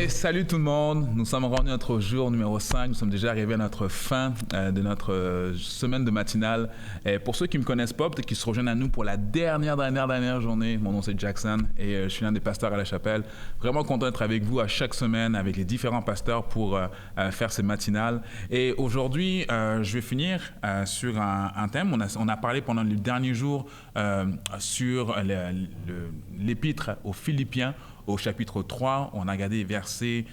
Hey, salut tout le monde, nous sommes rendus à notre jour numéro 5, nous sommes déjà arrivés à notre fin de notre semaine de matinale. Et pour ceux qui ne me connaissent pas, peut-être qu'ils se rejoignent à nous pour la dernière journée, mon nom c'est Jackson et je suis l'un des pasteurs à la chapelle. Vraiment content d'être avec vous à chaque semaine avec les différents pasteurs pour faire ces matinales. Et aujourd'hui, je vais finir sur un thème, on a parlé pendant les derniers jours sur l'épître aux Philippiens. Au chapitre 3, on a regardé versets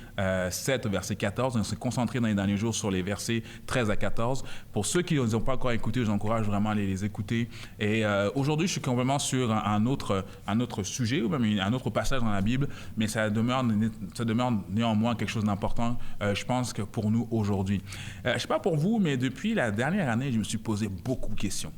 7 au verset 14. On s'est concentré dans les derniers jours sur les versets 13 à 14. Pour ceux qui ne les ont pas encore écoutés, j'encourage vraiment à les écouter. Et aujourd'hui, je suis complètement sur un autre sujet, ou même un autre passage dans la Bible, mais ça demeure néanmoins quelque chose d'important, je pense, que pour nous aujourd'hui. Je ne sais pas pour vous, mais depuis la dernière année, je me suis posé beaucoup de questions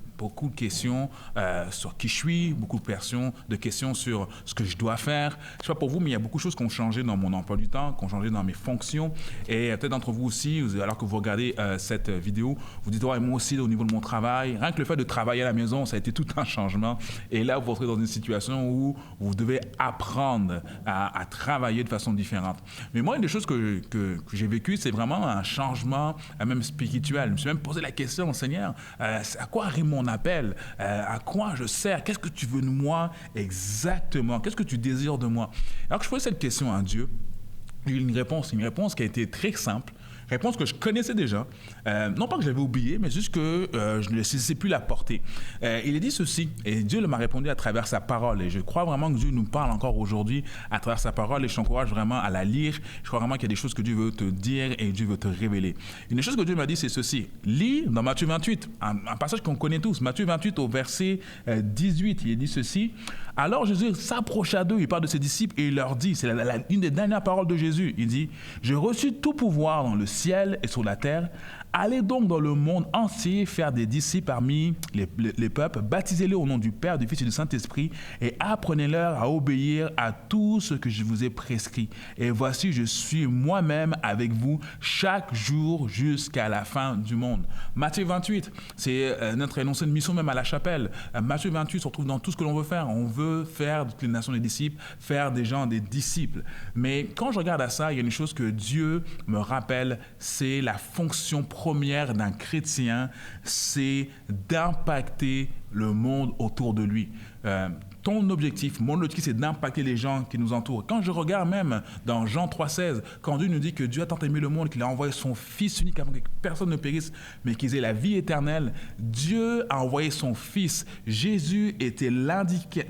sur qui je suis, beaucoup de questions sur ce que je dois faire. Je ne sais pas pour vous, mais il y a beaucoup de choses qui ont changé dans mon emploi du temps, qui ont changé dans mes fonctions. Et peut-être d'entre vous aussi, alors que vous regardez cette vidéo, vous dites, ouais, moi aussi, au niveau de mon travail, rien que le fait de travailler à la maison, ça a été tout un changement. Et là, vous vous retrouvez dans une situation où vous devez apprendre à travailler de façon différente. Mais moi, une des choses que j'ai vécues, c'est vraiment un changement, même spirituel. Je me suis même posé la question, Seigneur, à quoi arrive mon appel, à quoi je sers, qu'est-ce que tu veux de moi exactement, qu'est-ce que tu désires de moi. Alors que je posais cette question à Dieu, il y a une réponse qui a été très simple, réponse que je connaissais déjà, non pas que j'avais oublié, mais juste que je ne sais plus la porter. Il a dit ceci, et Dieu m'a répondu à travers sa parole, et je crois vraiment que Dieu nous parle encore aujourd'hui à travers sa parole, et je t'encourage vraiment à la lire. Je crois vraiment qu'il y a des choses que Dieu veut te dire et Dieu veut te révéler. Une des choses que Dieu m'a dit, c'est ceci. Lis dans Matthieu 28, un passage qu'on connaît tous, Matthieu 28 au verset 18, il dit ceci. Alors Jésus s'approcha d'eux, il parle de ses disciples, et il leur dit, c'est une des dernières paroles de Jésus, il dit, « J'ai reçu tout pouvoir dans le ciel et sur la terre. Allez donc dans le monde entier faire des disciples parmi les peuples, baptisez-les au nom du Père, du Fils et du Saint-Esprit et apprenez-leur à obéir à tout ce que je vous ai prescrit. Et voici, je suis moi-même avec vous chaque jour jusqu'à la fin du monde. » Matthieu 28, c'est notre énoncé de mission même à la chapelle. Matthieu 28 se retrouve dans tout ce que l'on veut faire. On veut faire de toutes les nations des disciples, faire des gens des disciples. Mais quand je regarde à ça, il y a une chose que Dieu me rappelle, c'est la fonction première d'un chrétien, c'est d'impacter le monde autour de lui. Mon objectif, c'est d'impacter les gens qui nous entourent. Quand je regarde même dans Jean 3,16, quand Dieu nous dit que Dieu a tant aimé le monde qu'il a envoyé son Fils unique afin que personne ne périsse, mais qu'ils aient la vie éternelle, Dieu a envoyé son Fils. Jésus était l'indicatif,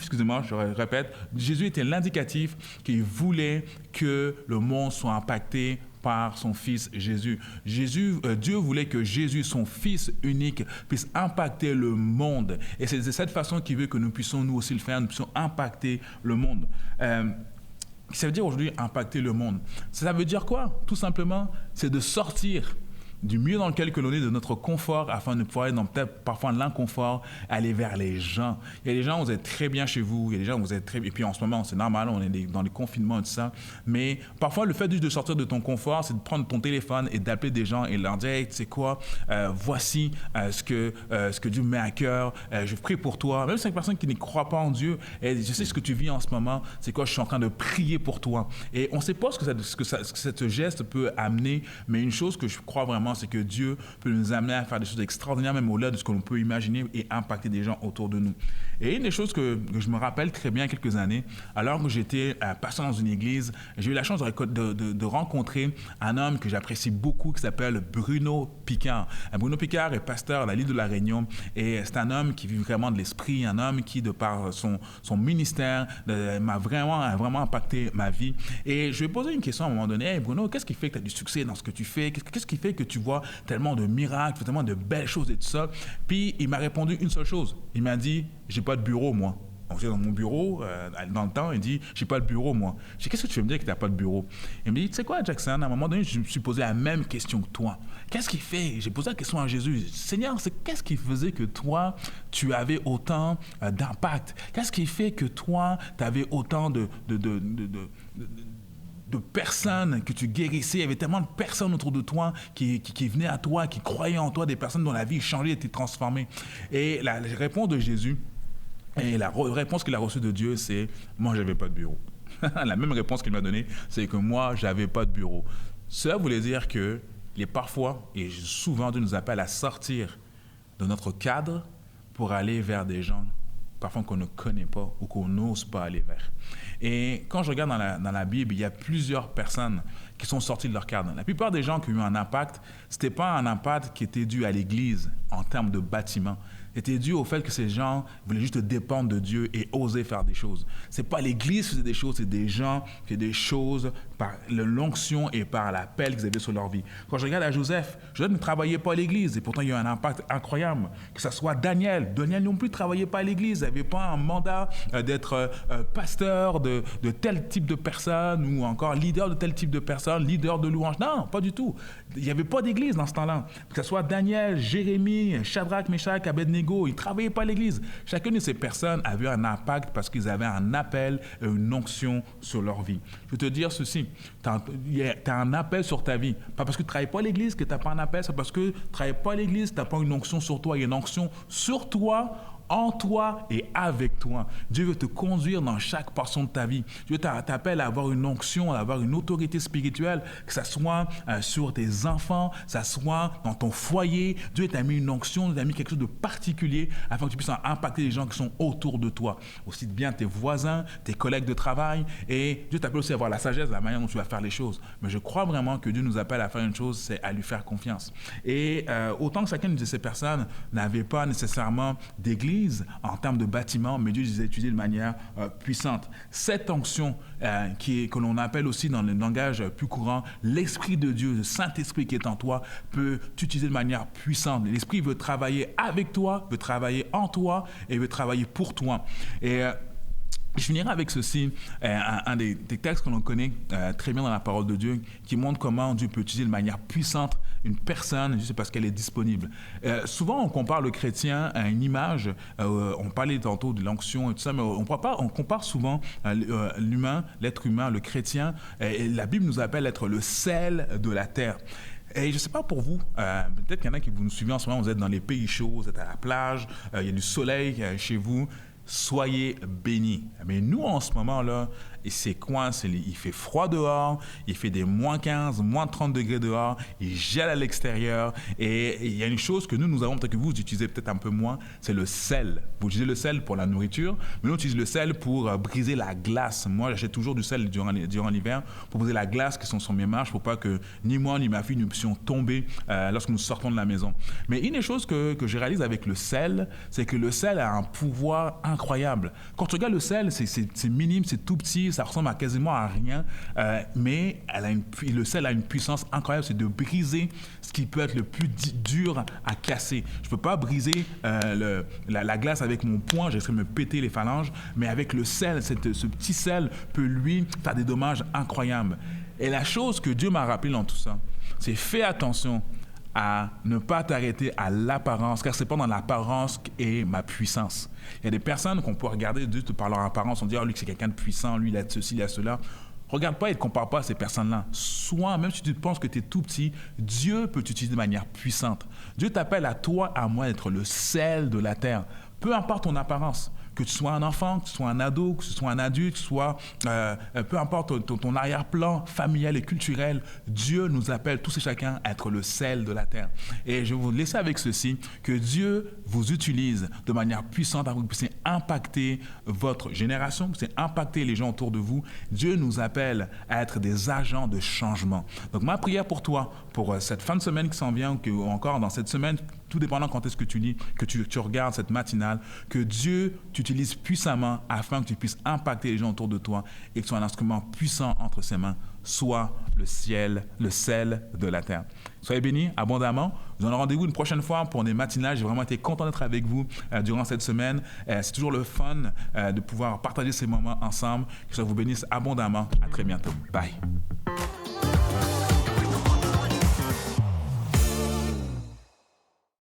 excusez-moi, je répète, Jésus était l'indicatif qu'il voulait que le monde soit impacté par son Fils Jésus. Dieu voulait que Jésus, son Fils unique, puisse impacter le monde. Et c'est de cette façon qu'il veut que nous puissions nous aussi le faire, nous puissions impacter le monde. Ça veut dire aujourd'hui impacter le monde. Ça veut dire quoi? Tout simplement, c'est de sortir du milieu dans lequel l'on est, de notre confort, afin de pouvoir être dans peut-être parfois l'inconfort, aller vers les gens. Il y a des gens, vous êtes très bien chez vous, il y a des gens, vous êtes très bien, et puis en ce moment, c'est normal, on est dans les confinements et tout ça, mais parfois, le fait juste de sortir de ton confort, c'est de prendre ton téléphone et d'appeler des gens et leur dire, hey, tu sais quoi, voici ce que Dieu me met à cœur, je prie pour toi. Même si c'est une personne qui ne croit pas en Dieu, et je sais ce que tu vis en ce moment, c'est quoi, je suis en train de prier pour toi. Et on ne sait pas ce que ce geste peut amener, mais une chose que je crois vraiment, c'est que Dieu peut nous amener à faire des choses extraordinaires, même au-delà de ce que l'on peut imaginer et impacter des gens autour de nous. Et une des choses que je me rappelle très bien il y a quelques années, alors que j'étais pasteur dans une église, j'ai eu la chance de rencontrer un homme que j'apprécie beaucoup qui s'appelle Bruno Picard. Bruno Picard est pasteur à la l'île de la Réunion et c'est un homme qui vit vraiment de l'esprit, un homme qui, de par son ministère, m'a vraiment impacté ma vie. Et je lui ai posé une question à un moment donné. Hey Bruno, qu'est-ce qui fait que tu as du succès dans ce que tu fais? Qu'est-ce qui fait que tu vois tellement de miracles, tellement de belles choses et tout ça? Puis il m'a répondu une seule chose. Il m'a dit, j'ai pas de bureau, moi. Donc, j'étais dans mon bureau, dans le temps, il dit, j'ai pas de bureau, moi. Je dis, qu'est-ce que tu veux me dire que tu n'as pas de bureau? Il me dit, tu sais quoi, Jackson, à un moment donné, je me suis posé la même question que toi. Qu'est-ce qui fait? J'ai posé la question à Jésus. Seigneur, qu'est-ce qui faisait que toi, tu avais autant d'impact? Qu'est-ce qui fait que toi, tu avais autant de personnes que tu guérissais, il y avait tellement de personnes autour de toi qui venaient à toi, qui croyaient en toi, des personnes dont la vie changeait, était transformée. Et la réponse de Jésus Et la réponse qu'il a reçue de Dieu, c'est « moi, je n'avais pas de bureau ». La même réponse qu'il m'a donnée, c'est que moi, je n'avais pas de bureau. Cela voulait dire que parfois, et souvent, Dieu nous appelle à sortir de notre cadre pour aller vers des gens parfois qu'on ne connaît pas ou qu'on n'ose pas aller vers. Et quand je regarde dans la Bible, il y a plusieurs personnes qui sont sorties de leur cadre. La plupart des gens qui ont eu un impact, ce n'était pas un impact qui était dû à l'Église en termes de bâtiment. C'était dû au fait que ces gens voulaient juste dépendre de Dieu et oser faire des choses. Ce n'est pas l'Église qui faisait des choses, c'est des gens qui faisaient des choses par l'onction et par l'appel qu'ils avaient sur leur vie. Quand je regarde à Joseph ne travaillait pas à l'Église et pourtant il y a eu un impact incroyable. Que ce soit Daniel non plus ne travaillait pas à l'Église, il n'avait pas un mandat d'être pasteur de tel type de personne ou encore leader de tel type de personne, leader de louange. Non, pas du tout. Il n'y avait pas d'Église dans ce temps-là. Que ce soit Daniel, Jérémie, Shadrach, Meshach, Abednego, ils ne travaillaient pas à l'Église. Chacune de ces personnes avait un impact parce qu'ils avaient un appel et une onction sur leur vie. Je veux te dire ceci, tu as un appel sur ta vie. Pas parce que tu ne travailles pas à l'Église que tu n'as pas un appel, c'est parce que tu ne travailles pas à l'Église, tu n'as pas une onction sur toi. Il y a une onction sur toi, en toi et avec toi. Dieu veut te conduire dans chaque portion de ta vie. Dieu t'appelle à avoir une onction, à avoir une autorité spirituelle, que ce soit sur tes enfants, que ce soit dans ton foyer. Dieu t'a mis une onction, il t'a mis quelque chose de particulier afin que tu puisses impacter les gens qui sont autour de toi. Aussi bien tes voisins, tes collègues de travail. Et Dieu t'appelle aussi à avoir la sagesse, la manière dont tu vas faire les choses. Mais je crois vraiment que Dieu nous appelle à faire une chose, c'est à lui faire confiance. Et autant que chacune de ces personnes n'avait pas nécessairement d'église, en termes de bâtiment, mais Dieu les a utilisés de manière puissante. Cette onction que l'on appelle aussi dans le langage plus courant, l'Esprit de Dieu, le Saint-Esprit qui est en toi, peut t'utiliser de manière puissante. L'Esprit veut travailler avec toi, veut travailler en toi et veut travailler pour toi. Et je finirai avec ceci, un des textes que l'on connaît très bien dans la parole de Dieu, qui montre comment Dieu peut utiliser de manière puissante une personne juste parce qu'elle est disponible. Souvent, on compare le chrétien à une image, on parlait tantôt de l'onction et tout ça, mais on compare souvent l'humain, l'être humain, le chrétien, et la Bible nous appelle être le sel de la terre. Et je ne sais pas pour vous, peut-être qu'il y en a qui vous nous suivez en ce moment, vous êtes dans les pays chauds, vous êtes à la plage, il y a du soleil chez vous. Soyez bénis. Mais nous, en ce moment-là, c'est quoi? Il fait froid dehors, il fait des moins 15, moins 30 degrés dehors, il gèle à l'extérieur. Et il y a une chose que nous avons, peut-être que vous utilisez peut-être un peu moins, c'est le sel. Vous utilisez le sel pour la nourriture, mais nous, on utilise le sel pour briser la glace. Moi, j'achète toujours du sel durant l'hiver pour briser la glace qui sont sur mes marches, pour pas que ni moi ni ma fille nous puissions tomber lorsque nous sortons de la maison. Mais une des choses que je réalise avec le sel, c'est que le sel a un pouvoir incroyable. Quand tu regardes le sel, c'est minime, c'est tout petit, ça ressemble à quasiment à rien, mais le sel a une puissance incroyable, c'est de briser ce qui peut être le plus dur à casser. Je ne peux pas briser la glace avec mon poing, je risquerais de me péter les phalanges, mais avec le sel, ce petit sel peut lui faire des dommages incroyables. Et la chose que Dieu m'a rappelé dans tout ça, c'est fais attention à ne pas t'arrêter à l'apparence, car c'est pas dans l'apparence qu'est ma puissance. Il y a des personnes qu'on peut regarder juste par leur apparence, on dit « Oh, lui, c'est quelqu'un de puissant, lui, il a ceci, il a cela ». Regarde pas et ne compare pas à ces personnes-là. Soit, même si tu penses que tu es tout petit, Dieu peut t'utiliser de manière puissante. Dieu t'appelle à toi, à moi, d'être le sel de la terre. Peu importe ton apparence. Que tu sois un enfant, que tu sois un ado, que tu sois un adulte, que tu sois, peu importe ton arrière-plan familial et culturel, Dieu nous appelle tous et chacun à être le sel de la terre. Et je vais vous laisser avec ceci, que Dieu vous utilise de manière puissante afin que vous puissiez impacter votre génération, que vous puissiez impacter les gens autour de vous. Dieu nous appelle à être des agents de changement. Donc ma prière pour toi, pour cette fin de semaine qui s'en vient, ou encore dans cette semaine, tout dépendant quand est-ce que tu lis, que tu regardes cette matinale, que Dieu t'utilise puissamment afin que tu puisses impacter les gens autour de toi et que tu sois un instrument puissant entre ses mains, soit le sel de la terre. Soyez bénis abondamment. Nous allons rendez-vous une prochaine fois pour des matinales. J'ai vraiment été content d'être avec vous durant cette semaine. C'est toujours le fun de pouvoir partager ces moments ensemble. Que ça vous bénisse abondamment. À très bientôt. Bye.